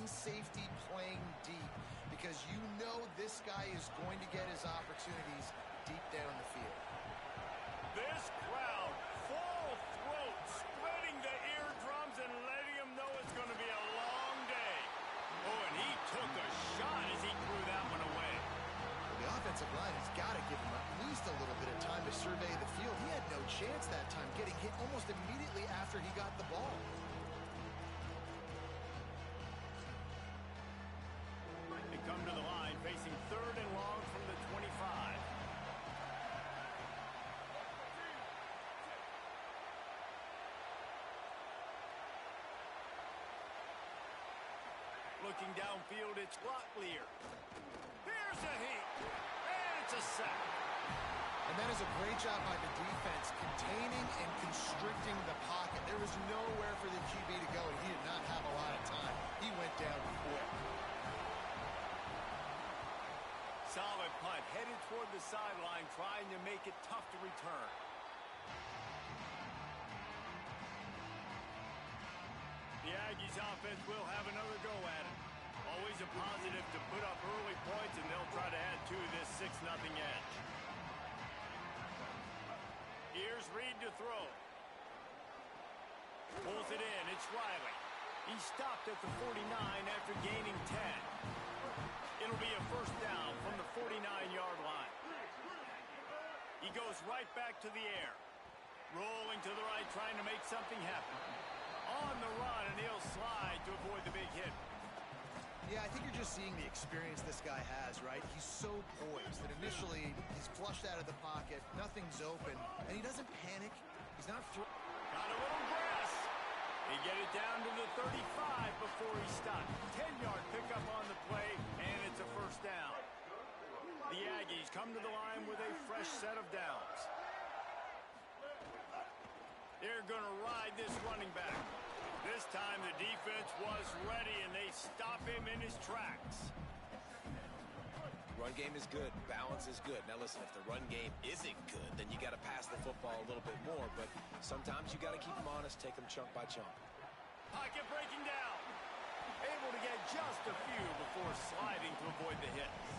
swing safety playing deep because you know this guy is going to get his opportunities deep down the field. This crowd, full throat, splitting the eardrums and letting them know it's going to be a long day. Oh, and he took a shot as he threw that one away. The offensive line has got to give him at least a little bit of time to survey the field. He had no chance that time, getting hit almost immediately after he got the ball. They come to the line facing 3rd and long from the 25. Looking downfield, it's Locklear. Here's a heat, and it's a sack. And that is a great job by the defense, containing and constricting the pocket. There was nowhere for the QB to go, and he did not have a lot of time. He went down quick. Solid punt, headed toward the sideline, trying to make it tough to return. The Aggies offense will have another go at it. Always a positive to put up early points, and they'll try to add to this 6-0 edge. Here's Reed to throw. Pulls it in. It's Riley. He stopped at the 49 after gaining 10. It'll be a first down from the 49-yard line. He goes right back to the air. Rolling to the right, trying to make something happen. On the run, and he'll slide to avoid the big hit. Yeah, I think you're just seeing the experience this guy has, right? He's so poised that initially he's flushed out of the pocket, nothing's open, and he doesn't panic. He's not got a little grass. They get it down to the 35 before he stopped. 10-yard pickup on the play, and it's a first down. The Aggies come to the line with a fresh set of downs. They're going to ride this running back. This time the defense was ready, and they stop him in his tracks. Run game is good. Balance is good. Now listen, if the run game isn't good, then you got to pass the football a little bit more. But sometimes you got to keep them honest, take them chunk by chunk. Pocket breaking down. Able to get just a few before sliding to avoid the hits.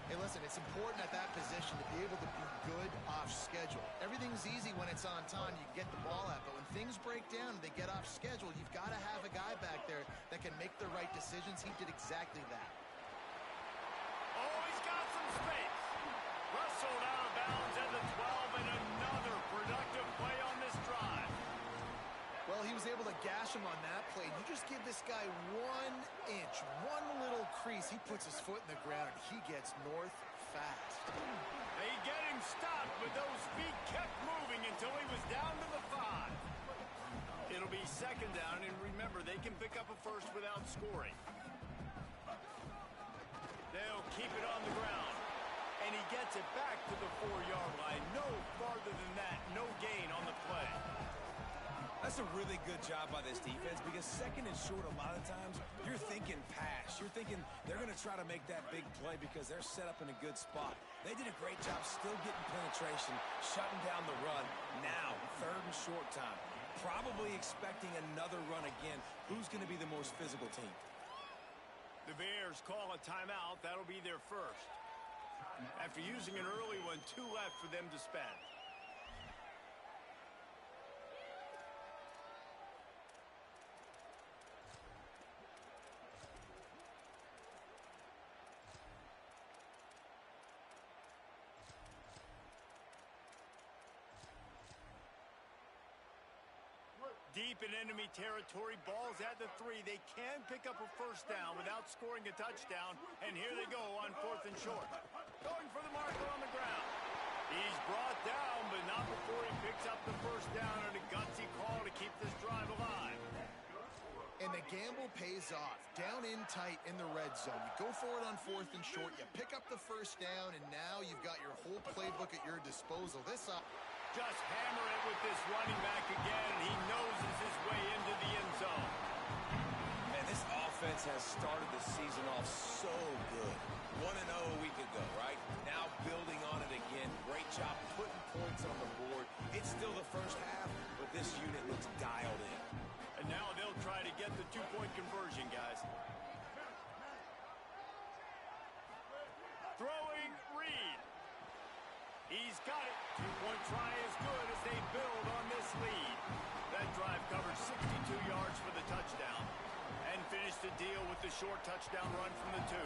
Hey, listen, it's important at that position to be able to be good off schedule. Everything's easy when it's on time. You can get the ball out. But when things break down and they get off schedule, you've got to have a guy back there that can make the right decisions. He did exactly that. Oh, he's got some space. Wrestled out of bounds at the 12, and another productive play on this drive. Well, he was able to gash him on that play. You just give this guy 1 inch, one little crease. He puts his foot in the ground, and he gets north fast. They get him stopped, but those feet kept moving until he was down to the 5. It'll be second down, and remember, they can pick up a first without scoring. They'll keep it on the ground, and he gets it back to the 4-yard line. No farther than that, no gain on the play. That's a really good job by this defense because second and short, a lot of times, you're thinking pass. You're thinking they're going to try to make that big play because they're set up in a good spot. They did a great job still getting penetration, shutting down the run. Now, third and short time. Probably expecting another run again. Who's going to be the most physical team? The Bears call a timeout. That'll be their first. After using an early one, 2 left for them to spend. Deep in enemy territory, ball's at the 3. They can pick up a first down without scoring a touchdown, and here they go on 4th and short. Going for the marker on the ground. He's brought down, but not before he picks up the first down on a gutsy call to keep this drive alive. And the gamble pays off. Down in tight in the red zone. You go for it on 4th and short, you pick up the first down, and now you've got your whole playbook at your disposal. Just hammer it with this running back again, and he noses his way into the end zone. Man, this offense has started the season off so good. 1-0 a week ago, right? Now building on it again. Great job putting points on the board. It's still the first half, but this unit looks dialed in. And now they'll try to get the 2-point conversion, guys. Throwing Reed. He's got it. Two-point try is good as they build on this lead. That drive covered 62 yards for the touchdown and finished the deal with the short touchdown run from the 2.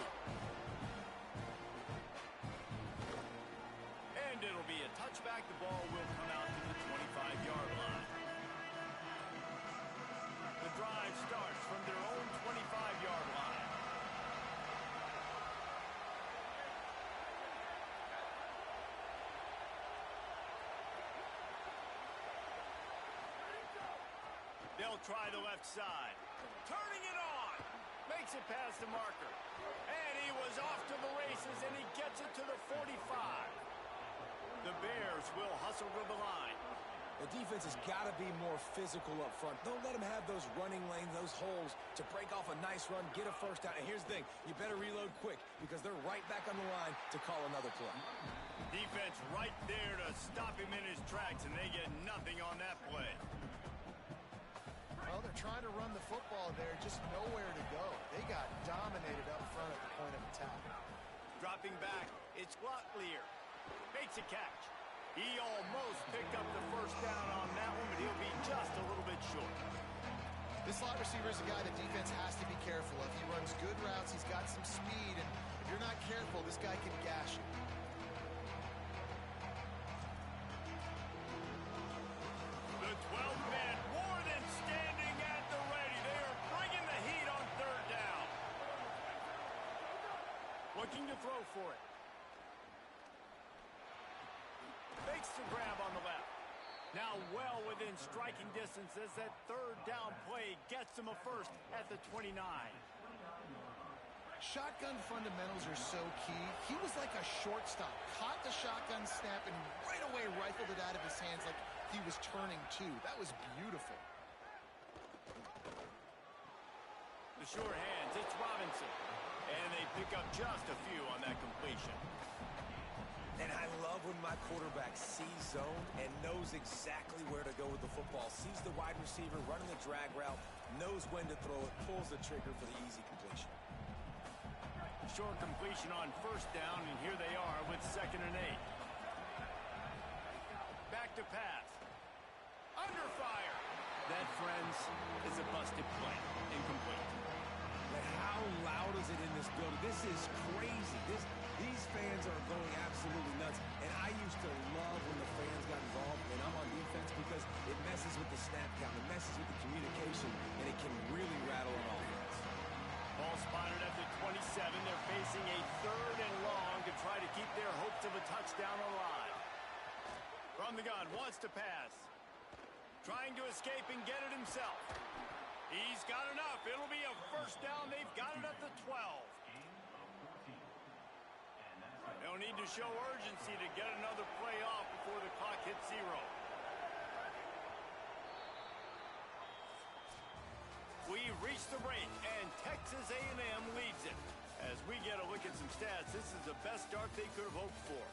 And it'll be a touchback. The ball will come out to the 25-yard line. The drive starts from their own 25-yard line. They'll try the left side. Turning it on. Makes it past the marker. And he was off to the races, and he gets it to the 45. The Bears will hustle to the line. The defense has got to be more physical up front. Don't let them have those running lanes, those holes to break off a nice run, get a first down. And here's the thing, you better reload quick because they're right back on the line to call another play. Defense right there to stop him in his tracks, and they get nothing on that play. Well, they're trying to run the football there, just nowhere to go. They got dominated up front at the point of attack. Dropping back, it's Locklear. Makes a catch. He almost picked up the first down on that one, but he'll be just a little bit short. This slot receiver is a guy the defense has to be careful of. He runs good routes, he's got some speed, and if you're not careful, this guy can gash you. The 12 men more than standing at the ready. They are bringing the heat on third down. Looking to throw for it. Makes the grab on the left. Now well within striking distance as that third down play gets him a first at the 29. Shotgun fundamentals are so key. He was like a shortstop. Caught the shotgun snap and right away rifled it out of his hands like he was turning two. That was beautiful. The sure hands, it's Robinson. And they pick up just a few on that completion. And I love when my quarterback sees zone and knows exactly where to go with the football. Sees the wide receiver running the drag route, knows when to throw it, pulls the trigger for the easy completion. Short completion on first down, and here they are with 2nd and 8. Back to pass. Under fire. That, friends, is a busted play. Incomplete. But how loud is it in this building? This is crazy. These fans are going absolutely nuts. And I used to love when the fans got involved when I'm on defense because it messes with the snap count, it messes with the communication, and it can really rattle an offense. Ball spotted at the 27. They're facing a 3rd and long to try to keep their hopes of a touchdown alive. From the gun, wants to pass. Trying to escape and get it himself. He's got enough. It'll be a first down. They've got it at the 12. They'll need to show urgency to get another play off before the clock hits 0. We reach the break, and Texas A&M leads it. As we get a look at some stats, this is the best start they could have hoped for.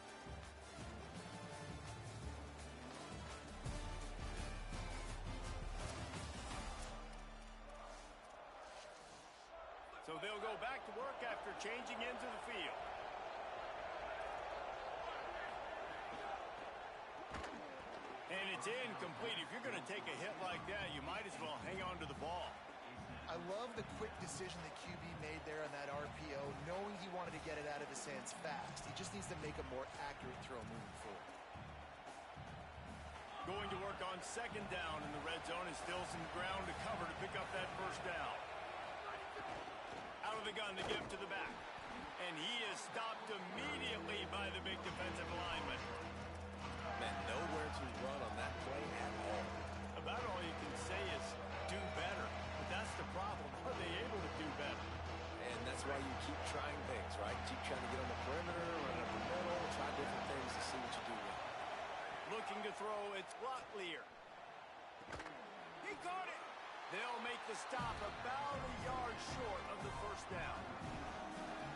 So they'll go back to work after changing into the field. And it's incomplete. If you're going to take a hit like that, you might as well hang on to the ball. I love the quick decision the QB made there on that RPO, knowing he wanted to get it out of his hands fast. He just needs to make a more accurate throw moving forward. Going to work on 2nd down in the red zone and still some ground to cover to pick up that first down. Out of the gun, the give to the back. And he is stopped immediately by the big defensive lineman. Man, nowhere to run on that play at all. About all you can say is do better. But that's the problem. Are they able to do better? And that's why you keep trying things, right? Keep trying to get on the perimeter, run up the middle, try different things to see what you do well. Looking to throw, it's Locklear. He caught it. They'll make the stop about a yard short of the first down.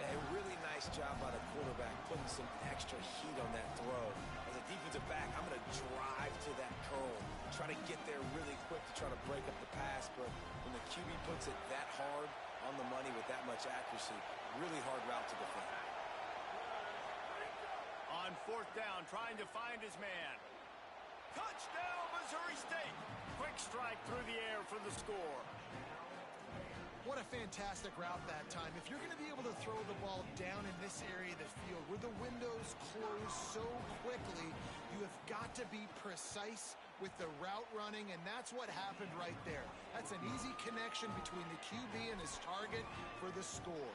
A really nice job by the quarterback, putting some extra heat on that throw. As a defensive back, I'm going to drive to that curl, try to get there really quick to try to break up the pass, but when the QB puts it that hard on the money with that much accuracy, really hard route to defend. fourth down, trying to find his man. Touchdown, Missouri State. Quick strike through the air for the score. What a fantastic route that time. If you're going to be able to throw the ball down in this area of the field where the windows close so quickly, you have got to be precise with the route running, and that's what happened right there. That's an easy connection between the QB and his target for the score.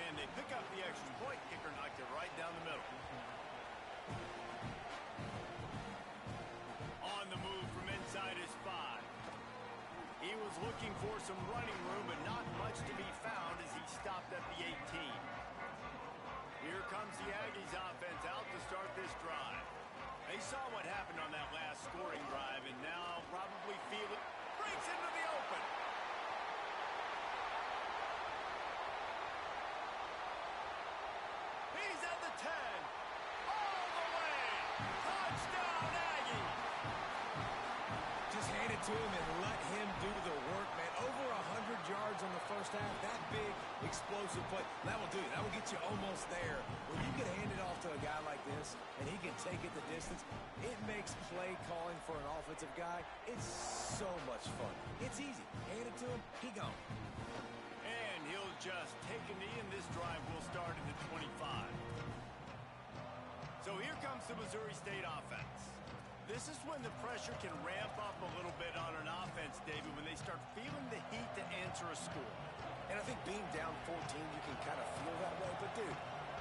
And they pick up the extra point. Kicker knocked it right down the middle. On the move from inside his 5. He was looking for some running room, but not much to be found as he stopped at the 18. Here comes the Aggies offense out to start this drive. They saw what happened on that last scoring drive, and now probably feel it. Breaks into the open. He's at the 10. All the way. Touchdown, Aggies. Just hand it to him and let him do the work, man. Over 100 yards on the first half. That big, explosive play. That will do it. That will get you almost there. When you can hand it off to a guy like this and he can take it the distance, it makes play calling for an offensive guy, it's so much fun. It's easy. Hand it to him, he gone. And he'll just take a knee, and this drive will start in the 25. So here comes the Missouri State offense. This is when the pressure can ramp up a little bit on an offense, David, when they start feeling the heat to answer a score. And I think being down 14, you can kind of feel that way. But, dude,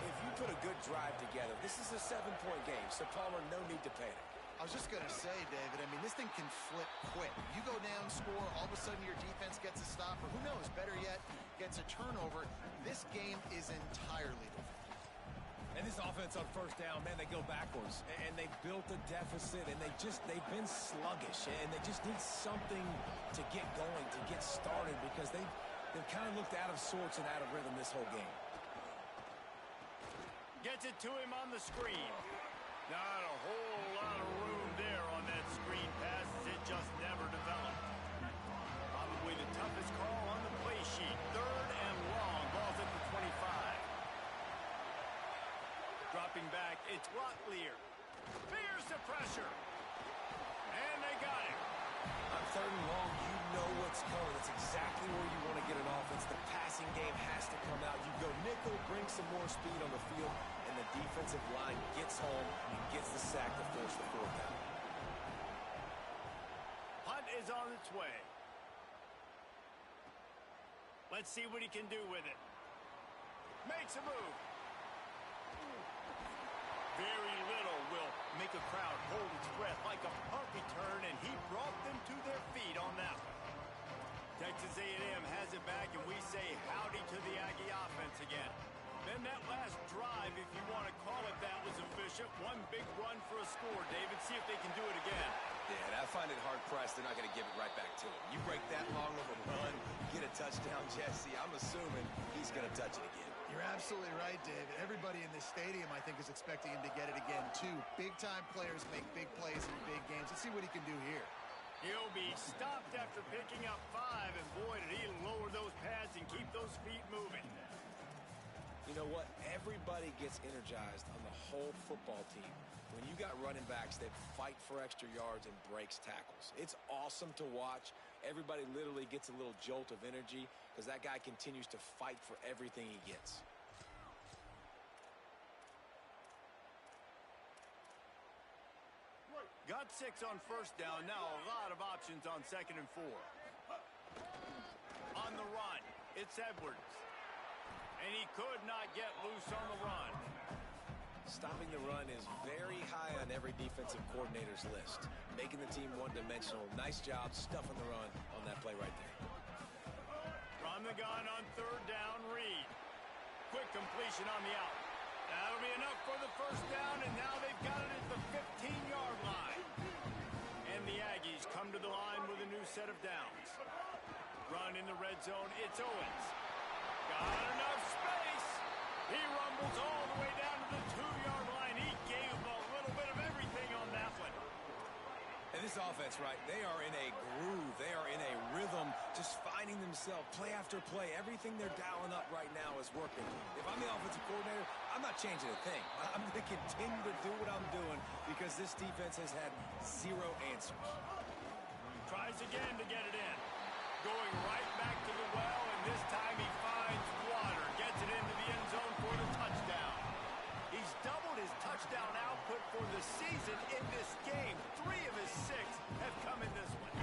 if you put a good drive together, this is a 7-point game, so Palmer, no need to panic. I was just going to say, David, I mean, this thing can flip quick. You go down, score, all of a sudden your defense gets a stop, or who knows, better yet, gets a turnover. This game is entirely different. And this offense on first down, man, they go backwards. And they built a deficit, and they've been sluggish. And they just need something to get going, to get started, because they've kind of looked out of sorts and out of rhythm this whole game. Gets it to him on the screen. Not a whole lot of room there on that screen pass, as it just never developed. Probably the toughest call on the play sheet. 3rd and long. Ball's at the 25. Dropping back, it's Rotlier. Fears the pressure. And they got him. On 3rd and long, you know what's coming. That's exactly where you want to get an offense. The passing game has to come out. You go nickel, bring some more speed on the field, and the defensive line gets home and gets the sack to force the 4th down. Punt is on its way. Let's see what he can do with it. Makes a move. Very little will make a crowd hold its breath like a punt return, and he brought them to their feet on that one. Texas A&M has it back, and we say howdy to the Aggie offense again. Then that last drive, if you want to call it that, was efficient. One big run for a score, David. See if they can do it again. Yeah, and I find it hard-pressed they're not going to give it right back to him. You break that long of a run, get a touchdown, Jesse, I'm assuming he's going to touch it again. You're absolutely right, David. Everybody in this stadium, I think, is expecting him to get it again, too. Big-time players make big plays in big games. Let's see what he can do here. He'll be stopped after picking up 5, and boy, did he lower those pads and keep those feet moving. You know what? Everybody gets energized on the whole football team when you got running backs that fight for extra yards and breaks tackles. It's awesome to watch. Everybody literally gets a little jolt of energy because that guy continues to fight for everything he gets. Got 6 on first down. Now a lot of options on 2nd and 4. On the run, it's Edwards. And he could not get loose on the run. Stopping the run is very high on every defensive coordinator's list. Making the team one-dimensional. Nice job stuffing the run on that play right there. From the gun on 3rd down, Reed. Quick completion on the out. That'll be enough for the first down, and now they've got it at the 15-yard line. And the Aggies come to the line with a new set of downs. Run in the red zone, it's Owens. Got enough space. He rumbles all the way down to the 2-yard line. He gave a little bit of everything on that one. And this offense, right, they are in a groove. They are in a rhythm, just finding themselves play after play. Everything they're dialing up right now is working. If I'm the offensive coordinator, I I'm not changing a thing. I'm going to continue to do what I'm doing because this defense has had zero answers. Tries again to get it in. Going right back to the well, and this time he finds water. Gets it into the end zone for the touchdown. He's doubled his touchdown output for the season in this game. 3 of his 6 have come in this one.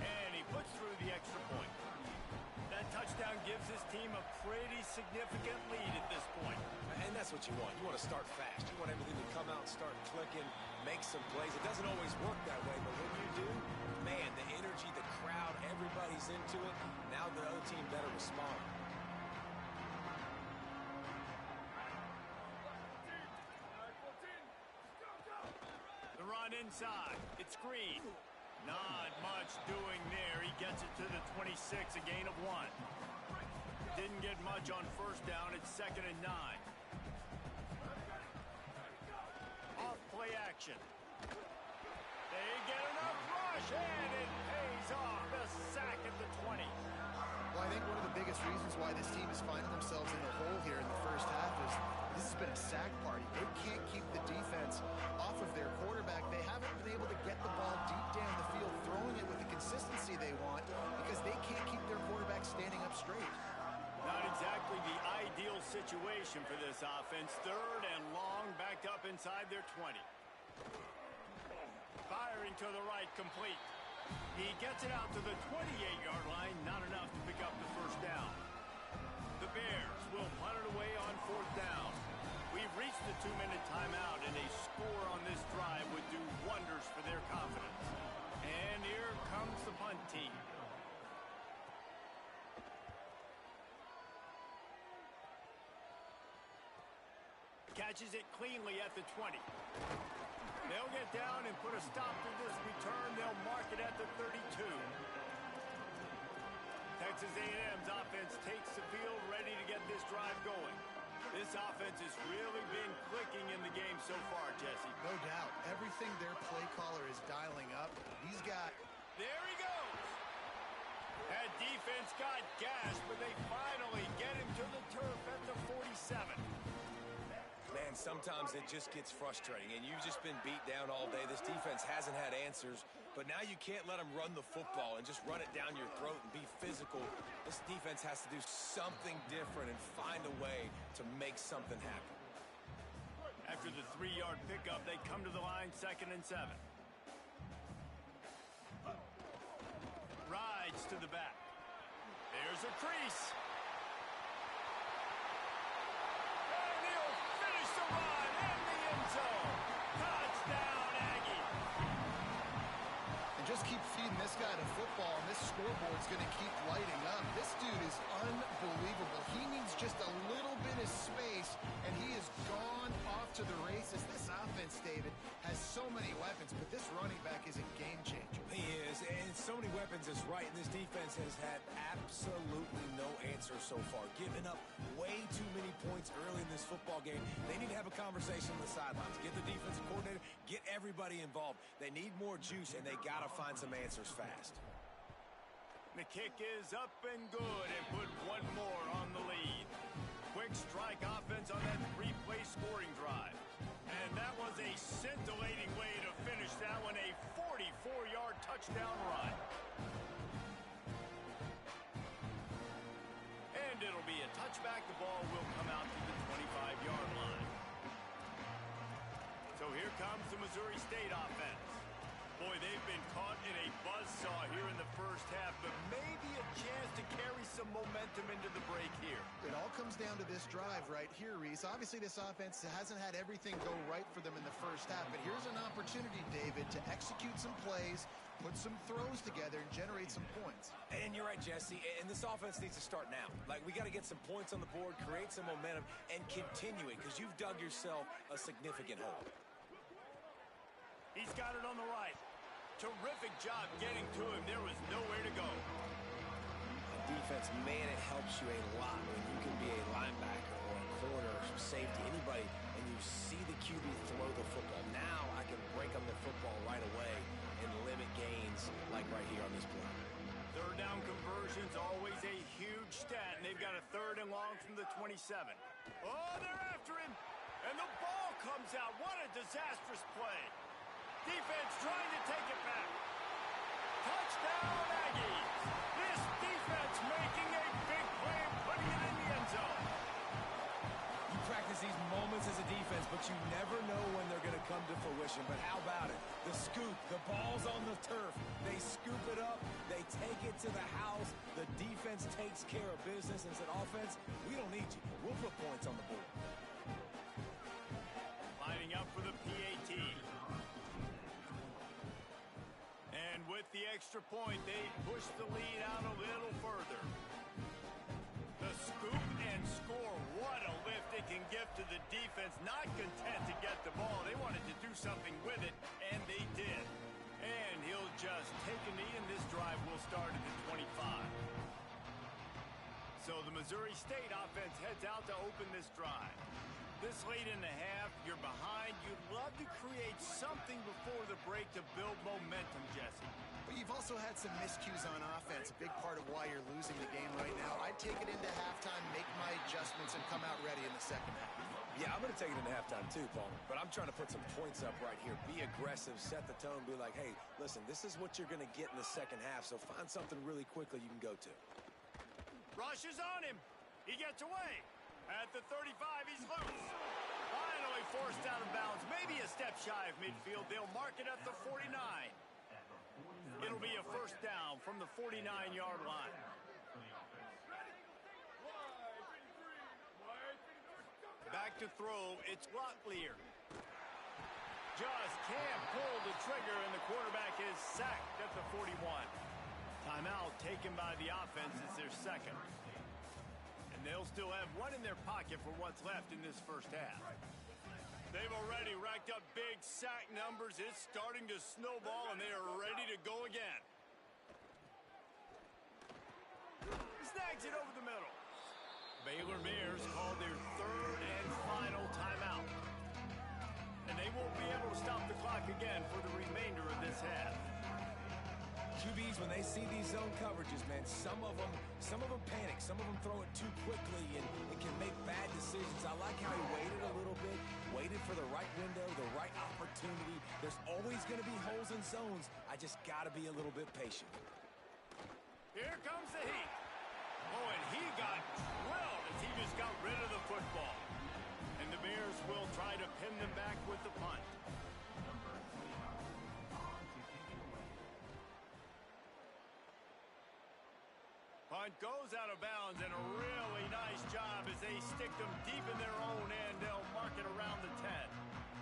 And he puts through the extra point. That touchdown gives his team a pretty significant lead at this point. And that's what you want. You want to start fast. You want everything to come out and start clicking, make some plays. It doesn't always work that way, but when you do, man, the energy, the crowd, everybody's into it. Now the other team better respond. The run inside. It's Green. Not much doing there. He gets it to the 26, a gain of 1. Didn't get much on first down. It's 2nd and 9. Off play action. They get enough rush, and it pays off. The sack at the 20. Well, I think one of the biggest reasons why this team is finding themselves in the hole here in the first half is this has been a sack party. They can't keep the defense off of their quarterback. They haven't been able to get the ball deep down the field, throwing it with the consistency they want because they can't keep their quarterback standing up straight. Not exactly the ideal situation for this offense. 3rd and long, backed up inside their 20. Firing to the right, complete. He gets it out to the 28-yard line, not enough to pick up the first down. The Bears will punt it away on 4th down. We've reached the 2-minute timeout, and a score on this drive would do wonders for their confidence. And here comes the punt team. Catches it cleanly at the 20. They'll get down and put a stop to this return. They'll mark it at the 32. Texas A&M's offense takes the field, ready to get this drive going. This offense has really been clicking in the game so far, Jesse. No doubt. Everything their play caller is dialing up, he's got. There he goes. That defense got gashed, but they finally get him to the turf at the 47. Man, sometimes it just gets frustrating, and you've just been beat down all day. This defense hasn't had answers, but now you can't let them run the football and just run it down your throat and be physical. This defense has to do something different and find a way to make something happen. After the 3-yard pickup, they come to the line, 2nd and 7. Rides to the back. There's a crease. Run in the end zone. Touchdown, Aggie. And just keep feeding this guy the football, and this scoreboard's going to keep lighting up. This dude is unbelievable. He needs just a little bit of space, and he is gone off to the races. This offense, David, has so many weapons, but this running back is a game changer. He is, and so many weapons is right, and this defense has had absolutely no answer so far. Giving up way too many points early in this football game. They need to have a conversation on the sidelines. Get the defensive coordinator, get everybody involved. They need more juice, and they got to find some answers fast. The kick is up and good, and put one more on the lead. Quick strike offense on that 3-play scoring drive. And that was a scintillating way to finish that one, a 44-yard touchdown run. And it'll be a touchback. The ball will come out to the 25-yard line. So here comes the Missouri State offense. Boy, they've been caught in a buzzsaw here in the first half, but maybe a chance to carry some momentum into the break here. It all comes down to this drive right here, Reese. Obviously, this offense hasn't had everything go right for them in the first half, but here's an opportunity, David, to execute some plays, put some throws together, and generate some points. And you're right, Jesse, and this offense needs to start now. Like, we got to get some points on the board, create some momentum, and continue it, because you've dug yourself a significant hole. He's got it on the right. Terrific job getting to him. There was nowhere to go. Defense, man, it helps you a lot when you can be a linebacker or a corner or safety, anybody, and you see the QB throw the football. Now I can break on the football right away and limit gains like right here on this play. Third down conversions, always a huge stat, and they've got a 3rd and long from the 27. Oh, they're after him. And the ball comes out. What a disastrous play. Defense trying to take it back. Touchdown, Aggies. This defense making a big play and putting it in the end zone. You practice these moments as a defense, but you never know when they're going to come to fruition. But how about it? The scoop, the ball's on the turf. They scoop it up. They take it to the house. The defense takes care of business and said, offense, we don't need you. We'll put points on the board. Lining up for the PAT. And with the extra point, they push the lead out a little further. The scoop and score. What a lift it can give to the defense. Not content to get the ball. They wanted to do something with it, and they did. And he'll just take a knee, and this drive will start at the 25. So the Missouri State offense heads out to open this drive. This late in the half, you're behind. You'd love to create something before the break to build momentum, Jesse. But you've also had some miscues on offense, a big part of why you're losing the game right now. I'd take it into halftime, make my adjustments, and come out ready in the second half. Yeah, I'm going to take it into halftime too, Palmer. But I'm trying to put some points up right here. Be aggressive, set the tone, be like, hey, listen, this is what you're going to get in the second half, so find something really quickly you can go to. Rush is on him. He gets away. At the 35, he's loose. Finally forced out of bounds. Maybe a step shy of midfield. They'll mark it at the 49. It'll be a first down from the 49-yard line. Back to throw. It's Locklear. Just can't pull the trigger, and the quarterback is sacked at the 41. Timeout taken by the offense. It's their second. And they'll still have one in their pocket for what's left in this first half. They've already racked up big sack numbers. It's starting to snowball, and they are ready to go again. Snags it over the middle. Baylor Bears called their third and final timeout. And they won't be able to stop the clock again for the remainder of this half. QBs, when they see these zone coverages, man, some of them panic. Some of them throw it too quickly and can make bad decisions. I like how he waited a little bit, waited for the right window, the right opportunity. There's always going to be holes in zones. I just got to be a little bit patient. Here comes the heat. Oh, and he got drilled as he just got rid of the football. And the Bears will try to pin them back with the punt. Punt goes out of bounds, and a really nice job as they stick them deep in their own end. They'll mark it around the 10.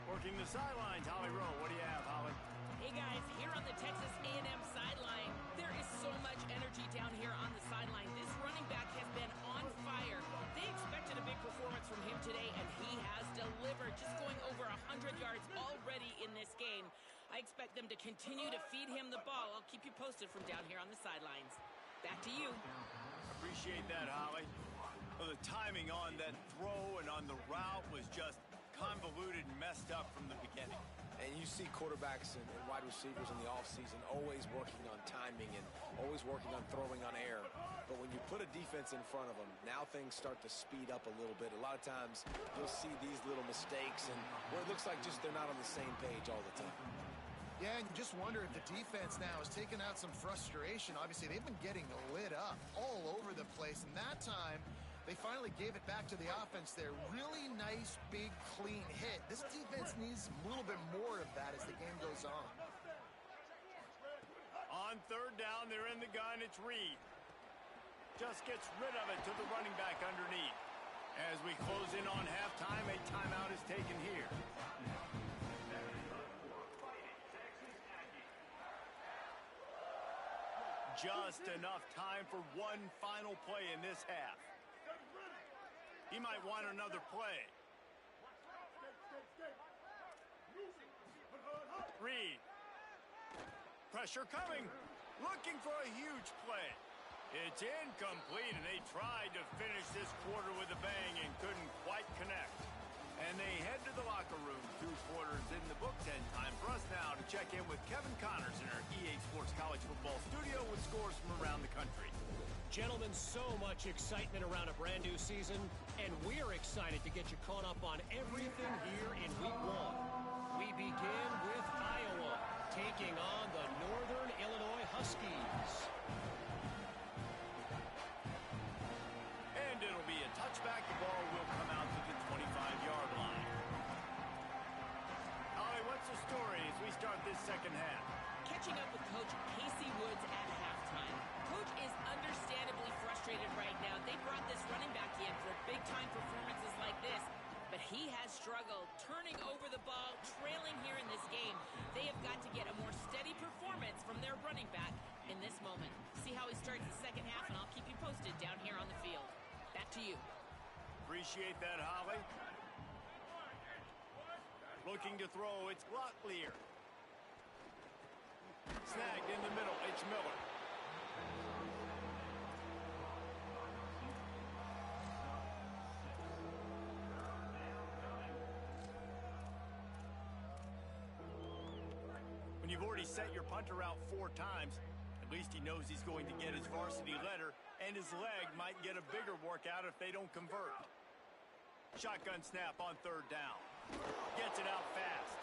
Working the sidelines, Holly Rowe. What do you have, Holly? Hey, guys, here on the Texas A&M sideline, there is so much energy down here on the sideline. This running back has been on fire. They expected a big performance from him today, and he has delivered, just going over 100 yards already in this game. I expect them to continue to feed him the ball. I'll keep you posted from down here on the sidelines. Back to you. Appreciate that, Holly. Well, the timing on that throw and on the route was just convoluted and messed up from the beginning. And you see quarterbacks and wide receivers in the offseason always working on timing and always working on throwing on air. But when you put a defense in front of them, now things start to speed up a little bit. A lot of times you'll see these little mistakes and where it looks like just they're not on the same page all the time. Yeah, and you just wonder if the defense now has taken out some frustration. Obviously, they've been getting lit up all over the place, and that time they finally gave it back to the offense there. Really nice, big, clean hit. This defense needs a little bit more of that as the game goes on. On third down, they're in the gun. It's Reed. Just gets rid of it to the running back underneath. As we close in on halftime, a timeout is taken here. Just enough time for one final play in this half. He might want another play. Reed. Pressure coming. Looking for a huge play. It's incomplete, and they tried to finish this quarter with a bang and couldn't quite connect. And they head to the locker room. 2 quarters in the books, and time for us now to check in with Kevin Connors in our EA Sports College Football studio with scores from around the country. Gentlemen, so much excitement around a brand new season. And we're excited to get you caught up on everything here in Week 1. We begin with Iowa taking on the Northern Illinois Huskies. And it'll be a touchback. The ball will come out to the 25-yard line. Holly, what's the story as we start this second half? Catching up with Coach Casey Woods at halftime. Coach is understandably frustrated right now. They brought this running back in for big-time performances like this, but he has struggled turning over the ball, trailing here in this game. They have got to get a more steady performance from their running back in this moment. See how he starts the second half, and I'll keep you posted down here on the field. Back to you. Appreciate that, Holly. Looking to throw, it's Locklear. Snagged in the middle, it's Miller. When you've already set your punter out 4 times, at least he knows he's going to get his varsity letter, and his leg might get a bigger workout if they don't convert. Shotgun snap on 3rd down. Gets it out fast.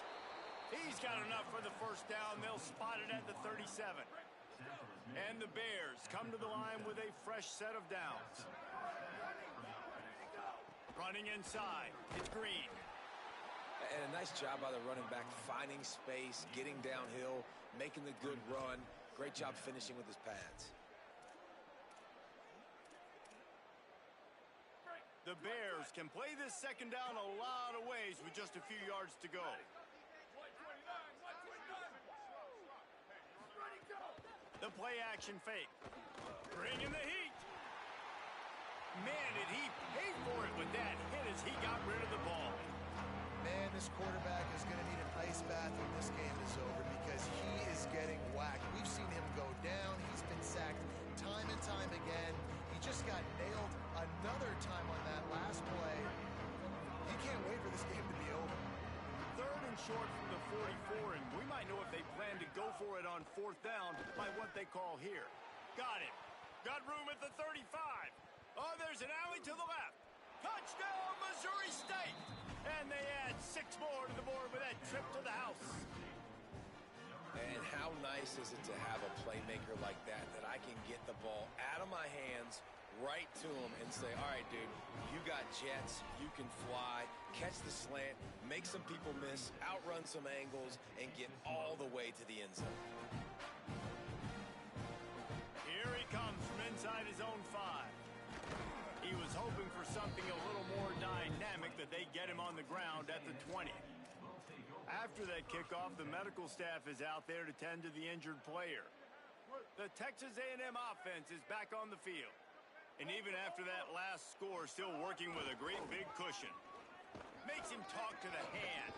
He's got enough for the first down. They'll spot it at the 37. And the Bears come to the line with a fresh set of downs. Running inside. It's Green. And a nice job by the running back, finding space, getting downhill, making the good run. Great job finishing with his pads. The Bears can play this second down a lot of ways with just a few yards to go. The play-action fake. Bringing the heat. Man, did he pay for it with that hit as he got rid of the ball. Man, this quarterback is going to need an ice bath when this game is over because he is getting whacked. We've seen him go down. He's been sacked time and time again. He just got nailed another time on that last play. He can't wait for this game to be over. 3rd and short from the 44, and we might know if they plan to go for it on 4th down by what they call here. Got it. Got room at the 35. Oh, there's an alley to the left. Touchdown, Missouri State! And they add 6 more to the board with that trip to the house. And how nice is it to have a playmaker like that I can get the ball out of my hands right to him and say, all right, dude, you got jets, you can fly, catch the slant, make some people miss, outrun some angles, and get all the way to the end zone. Here he comes from inside his own 5. He was hoping for something a little more dynamic, that they get him on the ground at the 20. After that kickoff, the medical staff is out there to tend to the injured player. The Texas A&M offense is back on the field. And even after that last score, still working with a great big cushion. Makes him talk to the hand.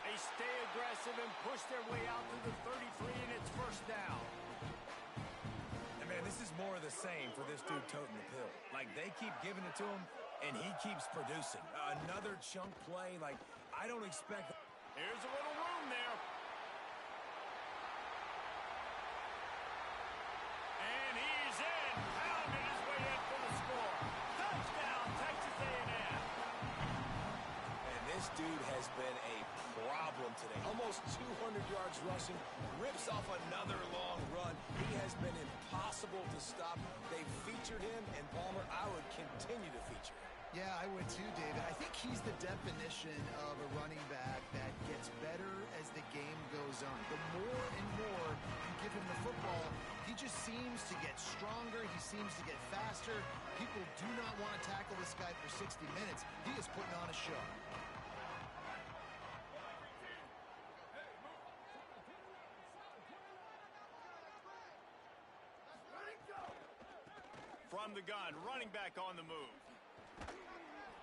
They stay aggressive and push their way out to the 33, and it's 1st down. And man, this is more of the same for this dude toting the pill. Like, they keep giving it to him, and he keeps producing. Another chunk play, like, I don't expect... Here's a little room there. And he's in. Pounded his way in for the score. Touchdown, Texas A&M. And this dude has been a problem today. Almost 200 yards rushing. Rips off another long run. He has been impossible to stop. They've featured him, and Palmer, I would continue to feature him. Yeah, I would too, David. I think he's the definition of a running back that gets better as the game goes on. The more and more you give him the football, he just seems to get stronger. He seems to get faster. People do not want to tackle this guy for 60 minutes. He is putting on a show. From the gun, running back on the move.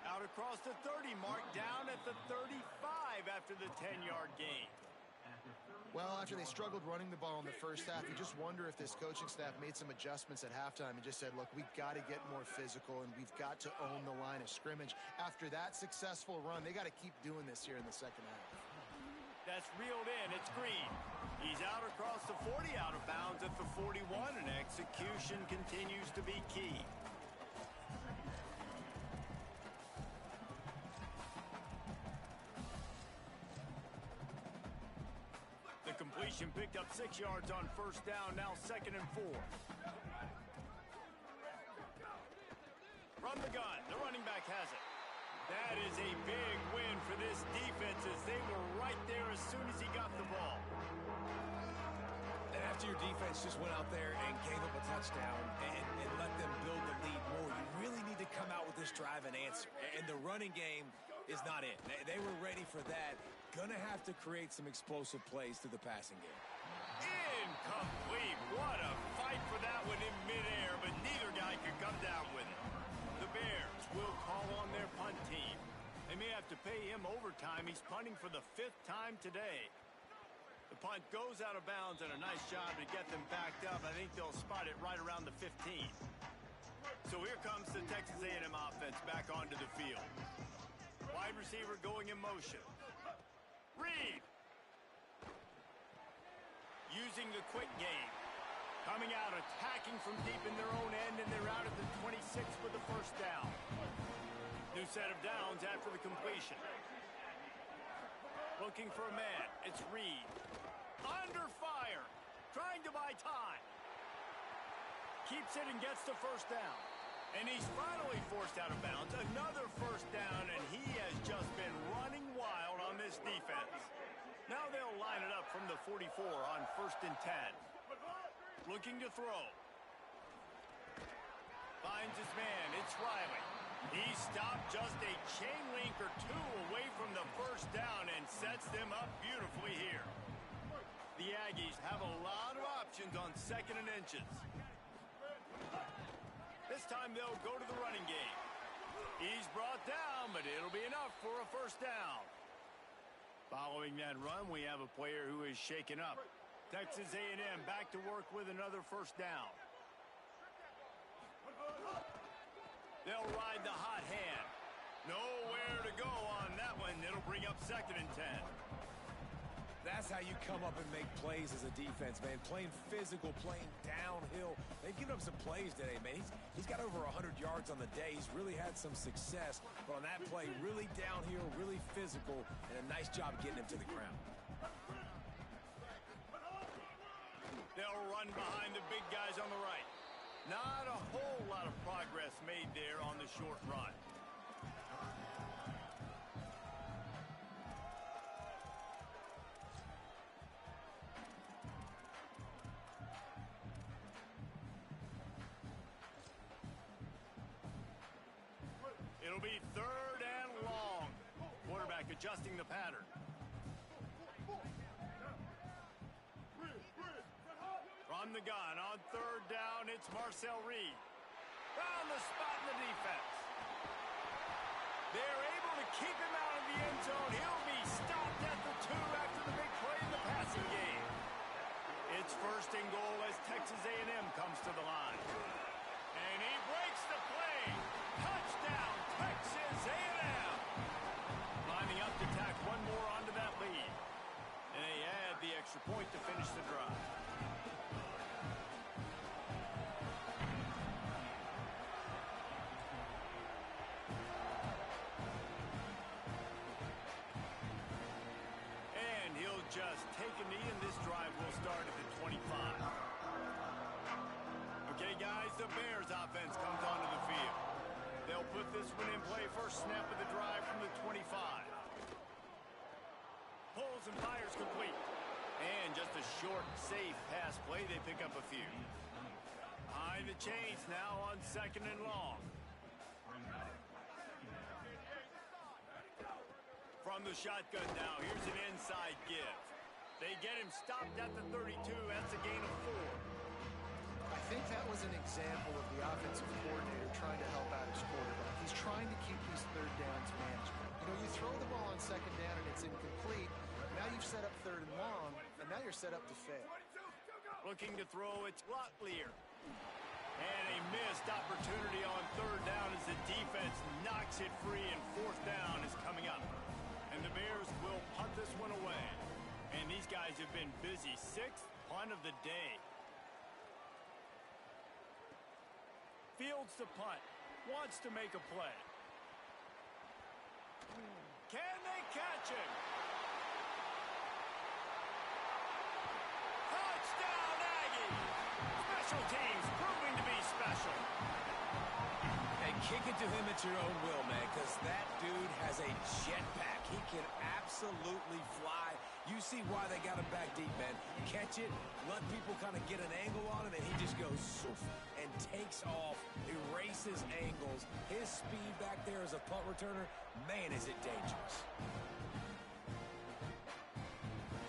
Out across the 30, marked down at the 35 after the 10-yard gain. Well, after they struggled running the ball in the first half, you just wonder if this coaching staff made some adjustments at halftime and just said, look, we've got to get more physical and we've got to own the line of scrimmage. After that successful run, they got to keep doing this here in the second half. That's reeled in. It's Green. He's out across the 40, out of bounds at the 41, and execution continues to be key. completion picked up 6 yards on first down, now 2nd and 4. From the gun, the running back has it. That is a big win for this defense as they were right there as soon as he got the ball. And after your defense just went out there and gave up a touchdown and let them build the lead more, you really need to come out with this drive and answer. And the running game is not it. They were ready for that. Gonna have to create some explosive plays through the passing game. Incomplete. What a fight for that one in midair, but neither guy could come down with it. The Bears will call on their punt team. They may have to pay him overtime. He's punting for the 5th time today. The punt goes out of bounds, and a nice job to get them backed up. I think they'll spot it right around the 15. So here comes the Texas A&M offense back onto the field. Wide receiver going in motion. Reed. Using the quick game. Coming out, attacking from deep in their own end, and they're out at the 26 with the first down. New set of downs after the completion. Looking for a man. It's Reed. Under fire. Trying to buy time. Keeps it and gets the first down. And he's finally forced out of bounds. Another first down, and he has just been running wild on this defense. Now they'll line it up from the 44 on 1st and 10. Looking to throw. Finds his man. It's Riley. He stopped just a chain link or 2 away from the first down and sets them up beautifully here. The Aggies have a lot of options on 2nd and inches. This time they'll go to the running game. He's brought down, but it'll be enough for a first down. Following that run, we have a player who is shaken up. Texas A&M back to work with another first down. They'll ride the hot hand. Nowhere to go on that one. It'll bring up 2nd and 10. That's how you come up and make plays as a defense, man. Playing physical, playing downhill. They've given up some plays today, man. He's got over 100 yards on the day. He's really had some success. But on that play, really downhill, really physical, and a nice job getting him to the ground. They'll run behind the big guys on the right. Not a whole lot of progress made there on the short run. It'll be 3rd and long. Quarterback adjusting the pattern. From the gun on 3rd down, it's Marcel Reed. Found the spot in the defense. They're able to keep him out of the end zone. He'll be stopped at the 2 after the big play in the passing game. It's 1st and goal as Texas A&M comes to the line. And he breaks the play. Touchdown, Texas A&M. Lining up to tack one more onto that lead. And they add the extra point to finish the drive. Just take a knee, and this drive will start at the 25. Okay, guys, the Bears offense comes onto the field. They'll put this one in play. First snap of the drive from the 25. Pulls and fires complete. And just a short, safe pass play. They pick up a few. Behind the chains now on 2nd and long. From the shotgun now, here's an inside give. They get him stopped at the 32. That's a gain of 4. I think that was an example of the offensive coordinator trying to help out his quarterback. He's trying to keep these 3rd downs manageable. You know, you throw the ball on 2nd down and it's incomplete. Now you've set up 3rd and long, and now you're set up to fail. Looking to throw, it's Locklear. And a missed opportunity on 3rd down as the defense knocks it free, and 4th down is coming up. And the Bears will punt this one away. And these guys have been busy. 6th punt of the day. Fields the punt. Wants to make a play. Can they catch him? teams proving to be special. And kick it to him at your own will, man, because that dude has a jetpack. He can absolutely fly. You see why they got him back deep, man. Catch it, let people kind of get an angle on him, and he just goes soof and takes off, erases angles. His speed back there as a punt returner, man, is it dangerous.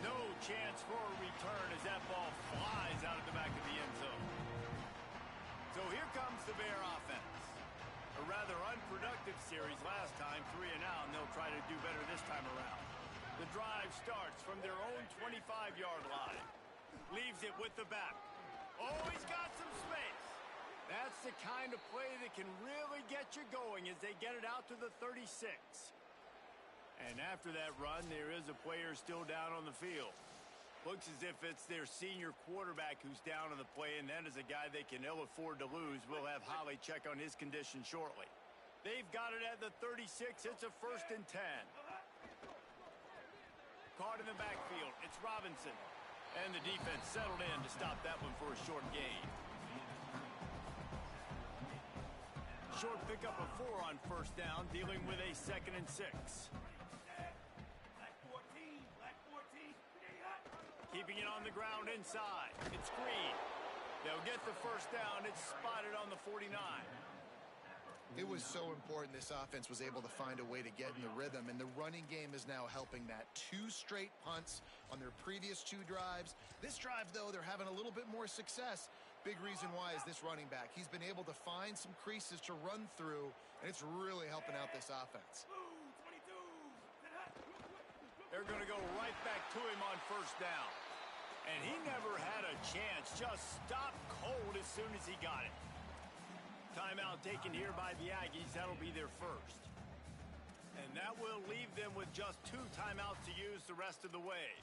No chance for a return as that ball flies out of the back of the end zone. So here comes the Bear offense. A rather unproductive series last time, 3 and out, and they'll try to do better this time around. The drive starts from their own 25-yard line. Leaves it with the back. Oh, he's got some space. That's the kind of play that can really get you going as they get it out to the 36. And after that run, there is a player still down on the field. Looks as if it's their senior quarterback who's down on the play, and that is a guy they can ill afford to lose. We'll have Holly check on his condition shortly. They've got it at the 36. It's a 1st and 10. Caught in the backfield. It's Robinson. And the defense settled in to stop that one for a short gain. Short pickup of 4 on 1st down, dealing with a 2nd and 6. Keeping it on the ground inside. It's Green. They'll get the 1st down. It's spotted on the 49. It was so important this offense was able to find a way to get in the rhythm, and the running game is now helping that. 2 straight punts on their previous 2 drives. This drive, though, they're having a little bit more success. Big reason why is this running back. He's been able to find some creases to run through, and it's really helping out this offense. They're going to go right back to him on 1st down. And he never had a chance. Just stopped cold as soon as he got it. Timeout taken here by the Aggies. That'll be their 1st. And that will leave them with just 2 timeouts to use the rest of the way.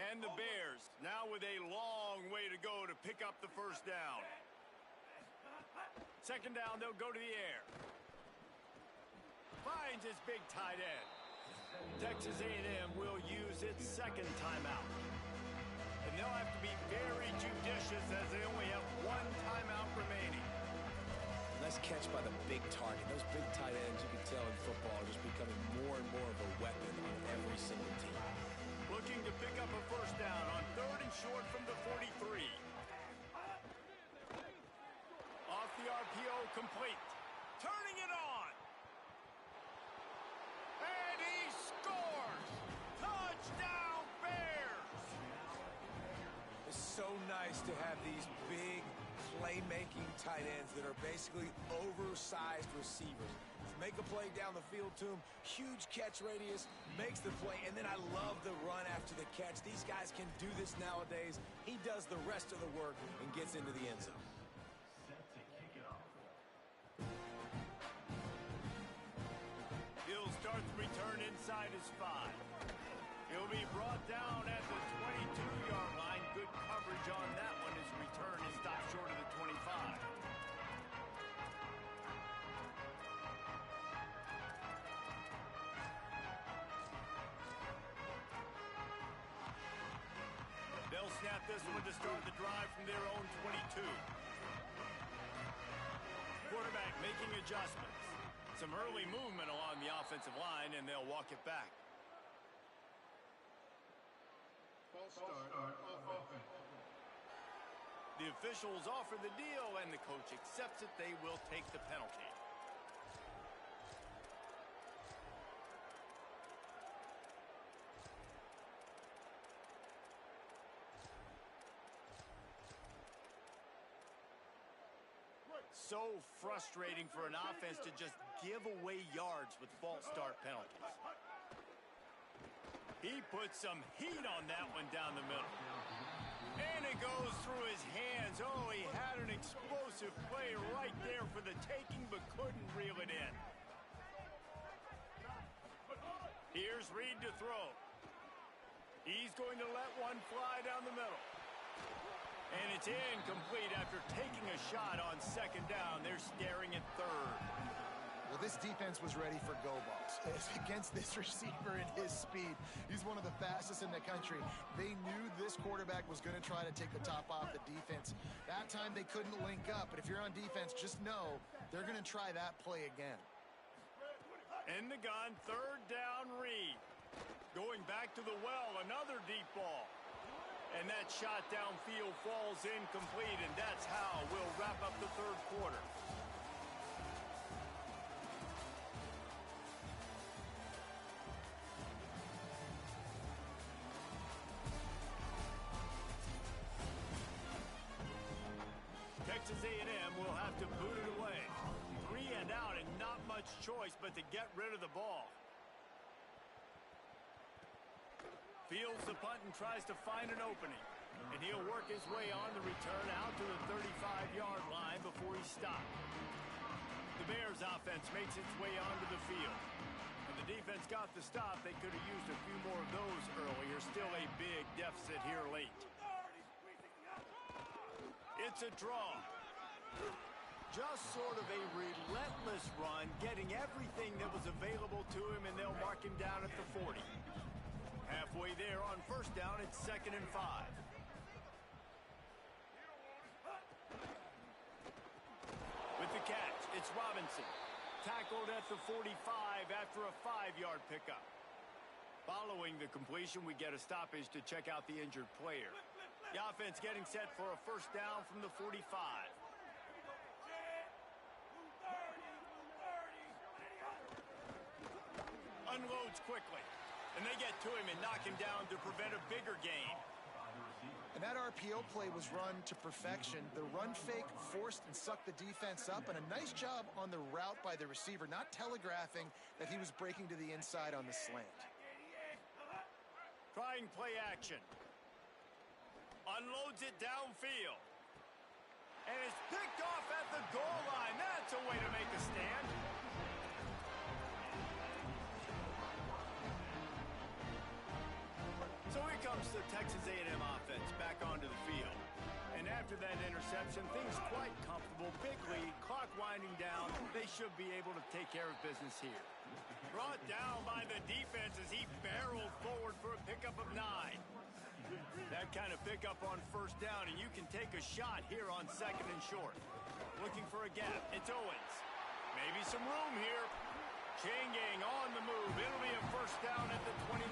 And the Bears now with a long way to go to pick up the 1st down. 2nd down, they'll go to the air. Finds his big tight end. Texas A&M will use its 2nd timeout. And they'll have to be very judicious as they only have 1 timeout remaining. Nice catch by the big target. Those big tight ends, you can tell in football, are just becoming more and more of a weapon on every single team. Looking to pick up a 1st down on 3rd and short from the 43. Off the RPO, complete. Turning it on. And he scores! Touchdown, Bears! It's so nice to have these big playmaking tight ends that are basically oversized receivers. Make a play down the field to him, huge catch radius, makes the play, and then I love the run after the catch. These guys can do this nowadays. He does the rest of the work and gets into the end zone. He'll start the return inside his 5. He'll be brought down at the 22-yard line. Good coverage on that one. His return is stopped short of the 25. They'll snap this one to start the drive from their own 22. Quarterback making adjustments. Some early movement along the offensive line, and they'll walk it back. False start off offense. The officials offer the deal, and the coach accepts it. They will take the penalty. So frustrating for an offense to just give away yards with false start penalties. He put some heat on that one down the middle. And it goes through his hands. Oh, he had an explosive play right there for the taking, but couldn't reel it in. Here's Reed to throw. He's going to let one fly down the middle. And it's incomplete after taking a shot on 2nd down. They're staring at 3rd. Well, This defense was ready for go balls. Against this receiver and his speed, he's one of the fastest in the country. They knew this quarterback was going to try to take the top off the defense. That time they couldn't link up, but if you're on defense, just know they're going to try that play again. In the gun, third down, Reed. Going back to the well, another deep ball. And that shot downfield falls incomplete, and that's how we'll wrap up the third quarter. Texas A&M will have to boot it away. 3 and out and not much choice but to get rid of the ball. Fields the punt and tries to find an opening. And he'll work his way on the return out to the 35-yard line before he's stopped. The Bears offense makes its way onto the field. And the defense got the stop. They could have used a few more of those earlier. Still a big deficit here late. It's a draw. Just sort of a relentless run, getting everything that was available to him, and they'll mark him down at the 40. Halfway there on first down, it's 2nd and 5. With the catch, it's Robinson. Tackled at the 45 after a 5-yard pickup. Following the completion, we get a stoppage to check out the injured player. The offense getting set for a first down from the 45. Unloads quickly. And they get to him and knock him down to prevent a bigger gain. And that RPO play was run to perfection. The run fake forced and sucked the defense up, and a nice job on the route by the receiver, not telegraphing that he was breaking to the inside on the slant. Trying play action. Unloads it downfield. And it's picked off at the goal line. That's a way to make a stand. So here comes the Texas A&M offense back onto the field. And after that interception, things quite comfortable. Big lead, clock winding down. They should be able to take care of business here. Brought down by the defense as he barreled forward for a pickup of 9. That kind of pickup on first down, and you can take a shot here on 2nd and short. Looking for a gap. It's Owens. Maybe some room here. Chain gang on the move. It'll be a first down at the 29.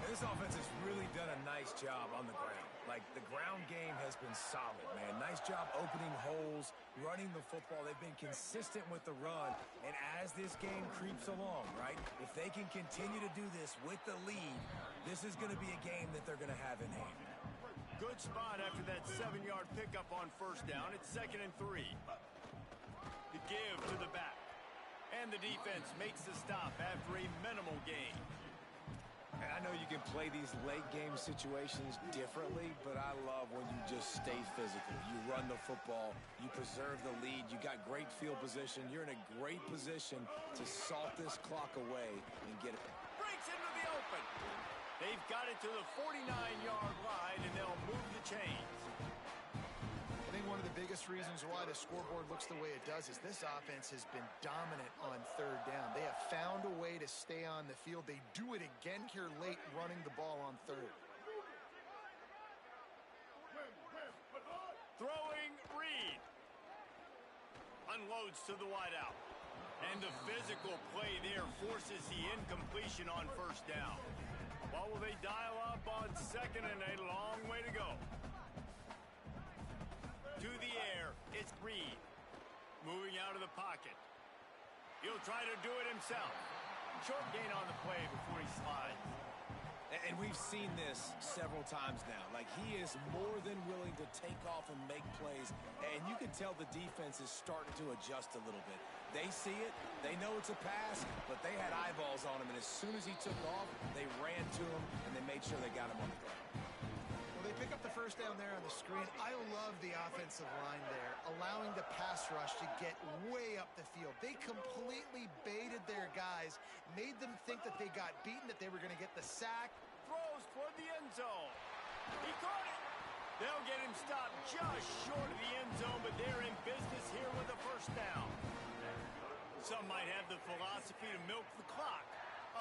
This offense has really done a nice job on the ground. Like, the ground game has been solid, man. Nice job opening holes, running the football. They've been consistent with the run. And as this game creeps along, right, if they can continue to do this with the lead, this is going to be a game that they're going to have in hand. Good spot after that 7-yard pickup on first down. It's 2nd and 3. The give to the back. And the defense makes the stop after a minimal gain. And I know you can play these late-game situations differently, but I love when you just stay physical. You run the football, you preserve the lead, you got great field position. You're in a great position to salt this clock away and get it. Breaks into the open. They've got it to the 49-yard line, and they'll move the chains. I think one of the biggest reasons why the scoreboard looks the way it does is this offense has been dominant on third down. They have found a way to stay on the field. They do it again here late, running the ball on third. Throwing Reed. Unloads to the wideout. And the physical play there forces the incompletion on first down. What will they dial up on 2nd and a long way to go? To the air, it's Reed. Moving out of the pocket. He'll try to do it himself. Short gain on the play before he slides. And we've seen this several times now. Like, he is more than willing to take off and make plays. And you can tell the defense is starting to adjust a little bit. They see it. They know it's a pass, but they had eyeballs on him. And as soon as he took off, they ran to him, and they made sure they got him on the ground. They pick up the first down there on the screen. I love the offensive line there, allowing the pass rush to get way up the field. They completely baited their guys, made them think that they got beaten, that they were going to get the sack. Throws toward the end zone. He caught it. They'll get him stopped just short of the end zone, but they're in business here with a first down. Some might have the philosophy to milk the clock.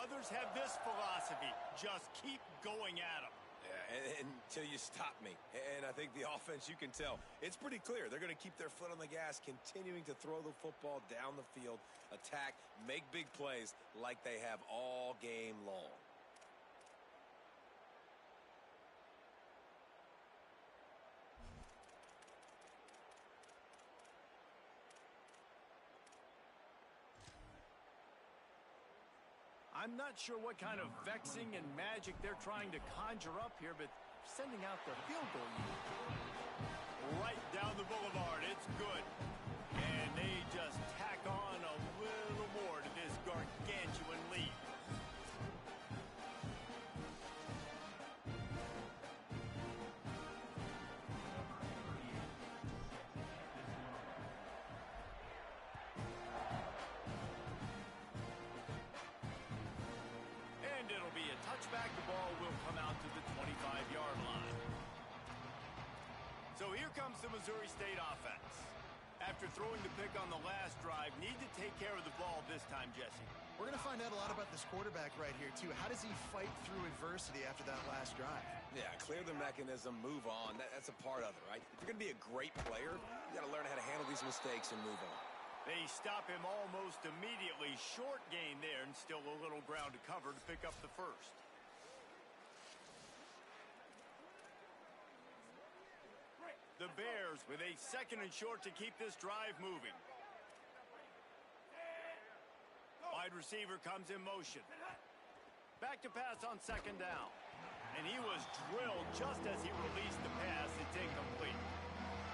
Others have this philosophy: just keep going at them. Yeah, until you stop me. And I think the offense, you can tell, it's pretty clear. They're going to keep their foot on the gas, continuing to throw the football down the field, attack, make big plays like they have all game long. I'm not sure what kind of vexing and magic they're trying to conjure up here, but sending out the field goal unit. Right down the boulevard. It's good. And they just tack on a little more to this gargantuan lead. And it'll be a touchback. The ball will come out to the 25-yard line. So here comes the Missouri State offense. After throwing the pick on the last drive, need to take care of the ball this time, Jesse. We're going to find out a lot about this quarterback right here, too. How does he fight through adversity after that last drive? Yeah, clear the mechanism, move on. That's a part of it, right? If you're going to be a great player, you got to learn how to handle these mistakes and move on. They stop him almost immediately. Short gain there, and still a little ground to cover to pick up the first. The Bears with a 2nd and short to keep this drive moving. Wide receiver comes in motion. Back to pass on 2nd down. And he was drilled just as he released the pass. It's incomplete.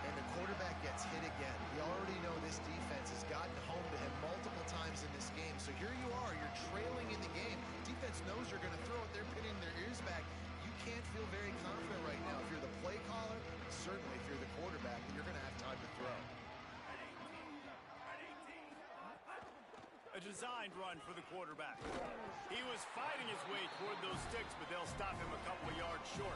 And the quarterback gets hit again. We already know this defense has gotten home to him multiple times in this game. So here you are, you're trailing in the game. Defense knows you're going to throw it. They're pinning their ears back. You can't feel very confident right now. If you're the play caller, certainly if you're the quarterback, then you're going to have time to throw. A designed run for the quarterback. He was fighting his way toward those sticks, but they'll stop him a couple of yards short.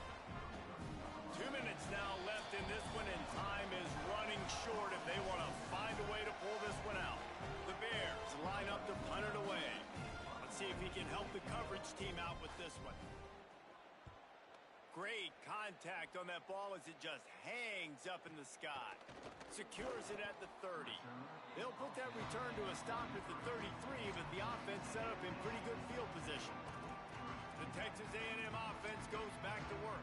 2 minutes now left in this one, and time is running short if they want to find a way to pull this one out. The Bears line up to punt it away. Let's see if he can help the coverage team out with this one. Great contact on that ball as it just hangs up in the sky. Secures it at the 30. They'll put that return to a stop at the 33, but the offense set up in pretty good field position. The Texas A&M offense goes back to work.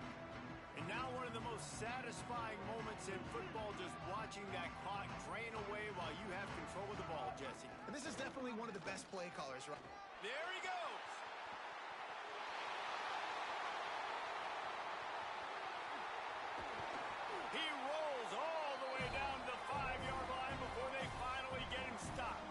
And now one of the most satisfying moments in football, just watching that clock drain away while you have control of the ball, Jesse. And this is definitely one of the best play callers, right? There he goes. He rolls all the way down to the 5-yard line before they finally get him stopped.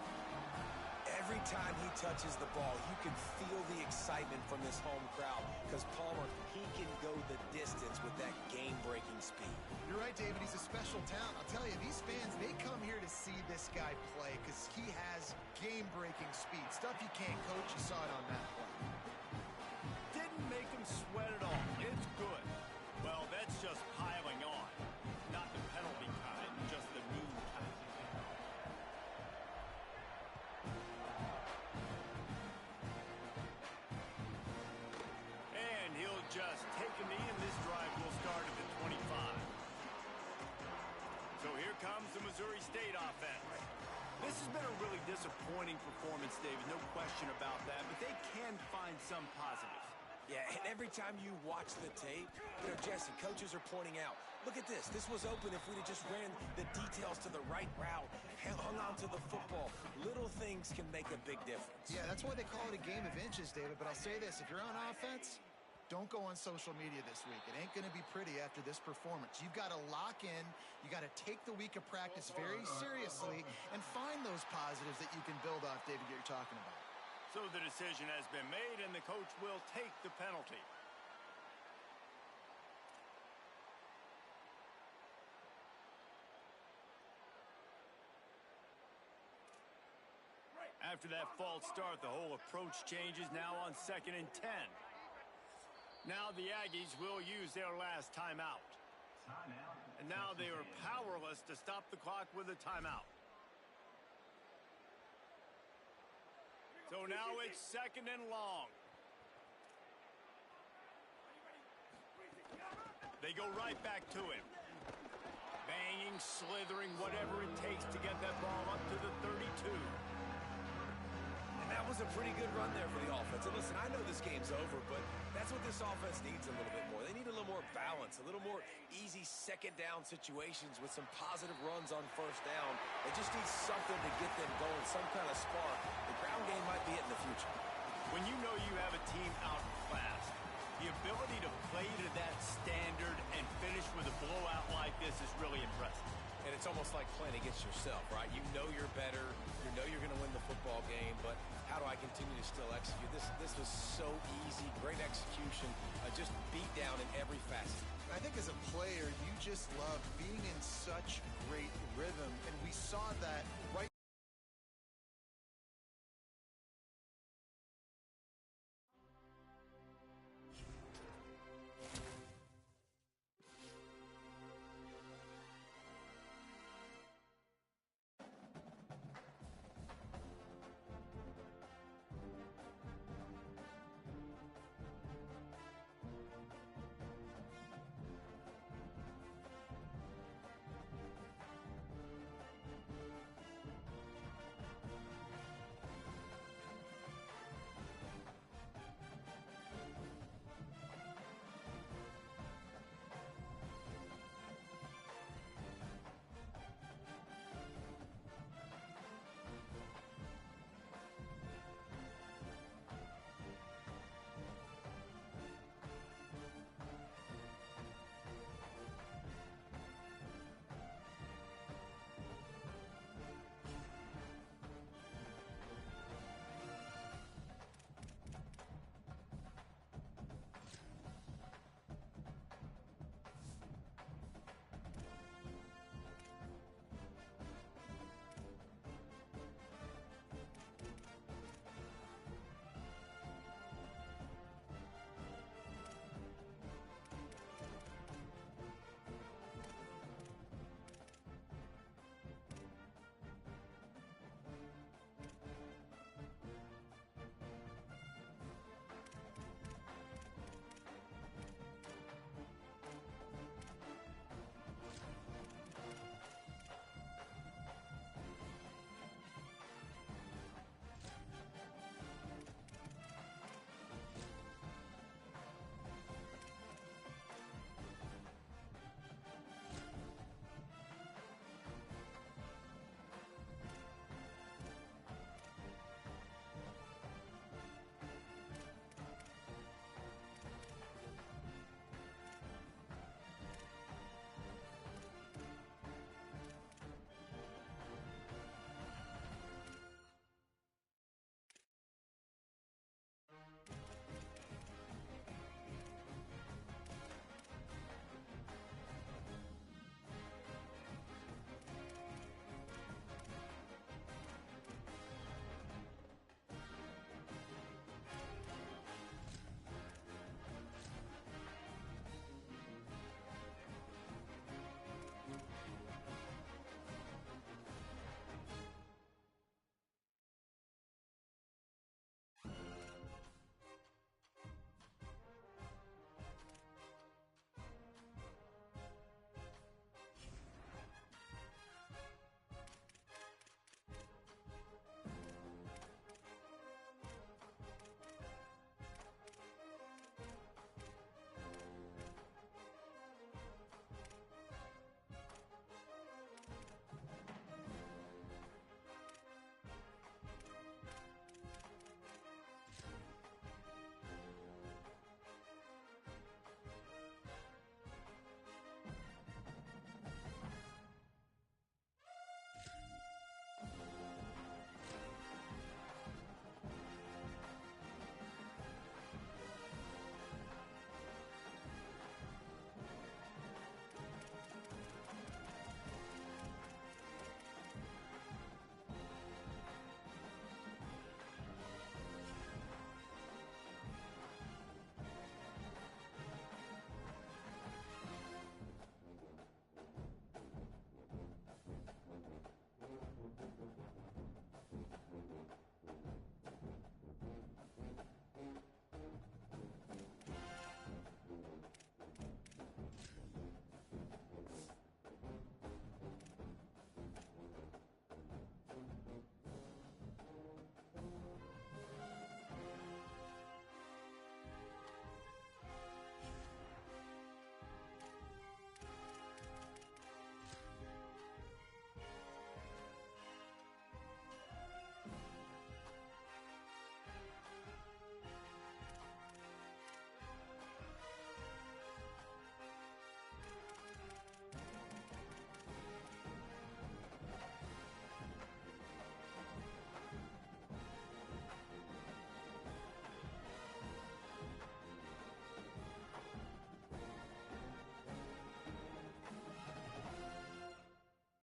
Every time he touches the ball, you can feel the excitement from this home crowd because Palmer, he can go the distance with that game-breaking speed. You're right, David. He's a special talent. I'll tell you, these fans, they come here to see this guy play because he has game-breaking speed. Stuff you can't coach. You saw it on that play. Didn't make him sweat at all. It's good. Well, that's just piling on. Not the penalty kind, just the new kind. And he'll just take a knee, and this drive will start at the 25. So here comes the Missouri State offense. This has been a really disappointing performance, David, no question about that, but they can find some positives. Yeah, and every time you watch the tape, Jesse, coaches are pointing out, look at this. This was open if we'd have just ran the details to the right route, hung on to the football. Little things can make a big difference. Yeah, that's why they call it a game of inches, David. But I'll say this, if you're on offense, don't go on social media this week. It ain't going to be pretty after this performance. You've got to lock in. You got to take the week of practice very seriously and find those positives that you can build off, David, that you're talking about. So the decision has been made, and the coach will take the penalty. After that false start, the whole approach changes now on 2nd and 10. Now the Aggies will use their last timeout. And now they are powerless to stop the clock with a timeout. So now it's 2nd and long. They go right back to him. Banging, slithering, whatever it takes to get that ball up to the 32. And that was a pretty good run there for the offense. And listen, I know this game's over, but that's what this offense needs a little bit more. They need a little more balance, a little more easy second down situations with some positive runs on first down. They just need something to get them going, some kind of spark. The ground game might be it in the future. When you know you have a team outclassed, the ability to play to that standard and finish with a blowout like this is really impressive. And it's almost like playing against yourself, right? You know you're better. You know you're going to win the football game, but how do I continue to still execute? This was so easy, great execution, just beat down in every facet. I think as a player, you just love being in such great rhythm, and we saw that right